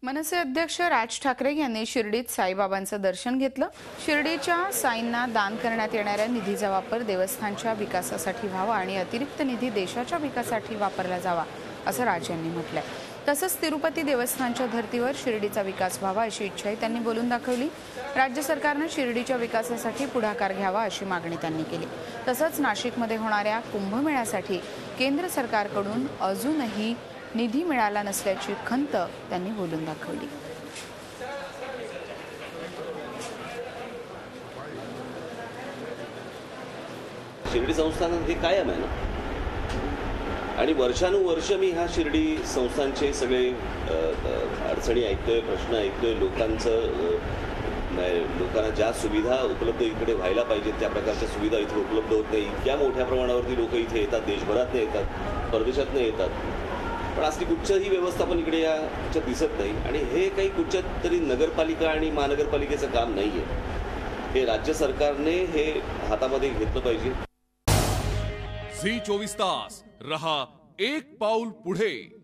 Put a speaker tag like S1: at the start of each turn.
S1: मनसे अध्यक्ष राज ठाकरे यांनी शिर्डीत साईबाबांचं दर्शन घेतलं। शिर्डीच्या साईंना दान करण्यात येणाऱ्या निधीचा वापर देवस्थानच्या विकासासाठी व्हावा आणि अतिरिक्त निधी देशाच्या विकासासाठी वापरला जावा असं राज यांनी म्हटलंय। तसंच तिरुपती देवस्थानच्या धर्तीवर शिर्डीचा विकास व्हावा अशी इच्छाही त्यांनी बोलून दाखवली। राज्य सरकारने शिर्डीच्या विकासासाठी पुढाकार घ्यावा अशी मागणी त्यांनी केली। तसंच नाशिकमध्ये होणाऱ्या कुंभमेळ्यासाठी केंद्र सरकारकडून अजूनही निधी मिळाला नसल्याची खंत त्यांनी बोलून दाखवली।
S2: शिर्डी संस्थान हे कायम आहे ना, आणि वर्षानुवर्ष मी ह्या शिर्डी संस्थांचे सगळे अडचणी ऐकतोय, प्रश्न ऐकतोय, लोकांना ज्या सुविधा उपलब्ध इकडे व्हायला पाहिजेत त्या प्रकारच्या सुविधा इथे उपलब्ध होत नाही। इतक्या मोठ्या प्रमाणावरती लोक इथे येतात, देशभरातून येतात, परदेशातून येतात, पण असली कुठचंही व्यवस्थापन इकडे याच्यात दिसत नाही। आणि हे काही कुठच्यात तरी नगरपालिका आणि महानगरपालिकेचं काम नाहीये, हे राज्य सरकारने हे हातामध्ये घेतलं पाहिजे।
S3: झी 24 तास रहा एक पाऊल पुढे।